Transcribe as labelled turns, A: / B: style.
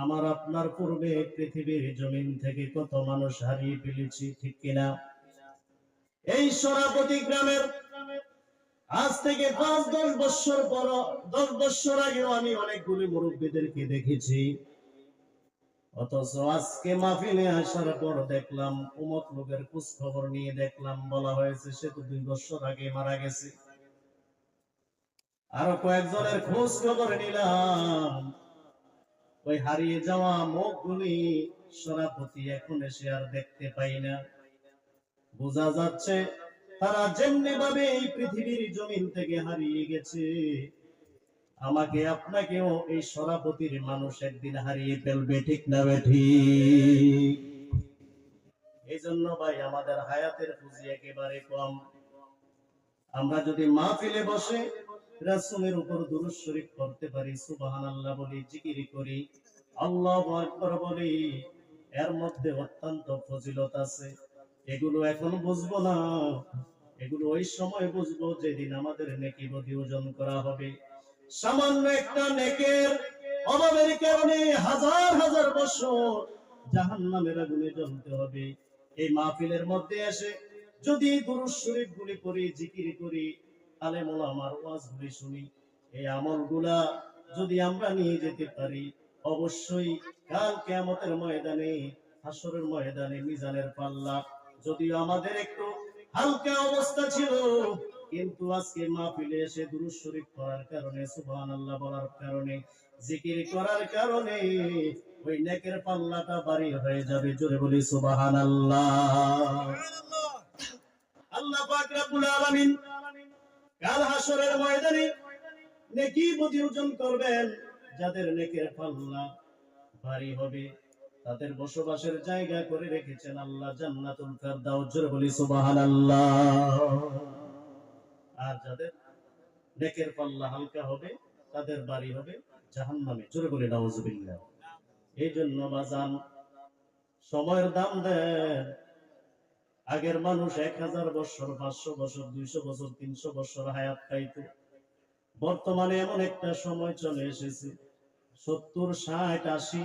A: আমার আপনার পূর্বে পৃথিবীর জমিন থেকে কত মানুষ হারিয়ে ফেলেছি, ঠিক কিনা? এই সরাপতি গ্রামের আজ থেকে ৫-১০ বছর পর, ১০ বছর আগেও আমি অনেকগুলি মুরব্বীদেরকে দেখেছি। অথচ আজকে মাহফিলে আসার পর দেখলাম অমুক লোকের খোঁজ খবর নিয়ে দেখলাম বলা হয়েছে সে তো ২ বছর আগে মারা গেছে। আরো কয়েকজনের খোঁজ খবর নিলাম, ওই হারিয়ে যাওয়া মুখগুলি সরাপতি এখন এসে আর দেখতে পাই না। বোঝা যাচ্ছে তারা যেমনি ভাবে এই পৃথিবীর জমিন থেকে হারিয়ে গেছে, আমাকে আপনাকেও এই সরাপতির মানুষ একদিন হারিয়ে ফেলবে, ঠিক না ঠিক? এই জন্য ভাই আমাদের হায়াতের পুঁজি একেবারে কম। আমরা যদি মাহফিলে বসে রাসূলের উপর দুরূদ শরীফ পড়তে পারি, সুবহানাল্লাহ বলি, জিকির করি, আল্লাহু আকবার বলি, এর মধ্যে অত্যন্ত ফজিলত আছে। এগুলো এখন বুঝবো না, এগুলো ওই সময় বুঝবো যেদিন আমাদের নেকি বদি ওজন করা হবে। সামান্য একটা নেকের অভাবের কারণে হাজার হাজার বছর জাহান্নামের আগুনে জ্বলতে হবে। এই মাহফিলের মধ্যে এসে যদি দুরূদ শরীফ গুলি পড়ি, জিকির করি, আলেম ওলামার ওয়াজগুলি শুনি, এই আমলগুলা যদি আমরা নিয়ে যেতে পারি, অবশ্যই কাল কিয়ামতের ময়দানে, হাসরের ময়দানে, মিজানের পাল্লা যদিও আমাদের একটু হালকা অবস্থা ছিল, কিন্তু আজকে মাহফিলে এসে দুরূদ শরীফ পড়ার কারণে, সুবহানাল্লাহ বলার কারণে, জিকির করার কারণে ওই নেকের পাল্লাটা ভারী হয়ে যাবে। জোরে বলি সুবহানাল্লাহ। আল্লাহ পাক রব্বুল আলামিন কাল হাসরের ময়দানে নেকি বুঝি ওজন করবেন। যাদের নেকের পাল্লা ভারী হবে তাদের বসবাসের জায়গা করে রেখেছেন আল্লাহ জান্নাতুল ফেরদাউস। জোরে বলি সুবহানাল্লাহ। আর যাদের নেকের পাল্লা হালকা হবে তাদের বাড়ি হবে জাহান্নামে। জোরে বলি নাউজুবিল্লাহ। এই জন্য বাজান সময়ের দাম দেন। আগের মানুষ ১০০০ বছর, ৫০০ বছর, ২০০ বছর, ৩০০ বছর হায়াত পাইতো। বর্তমানে এমন একটা সময় চলে এসেছে ৭০, ৬০, ৮০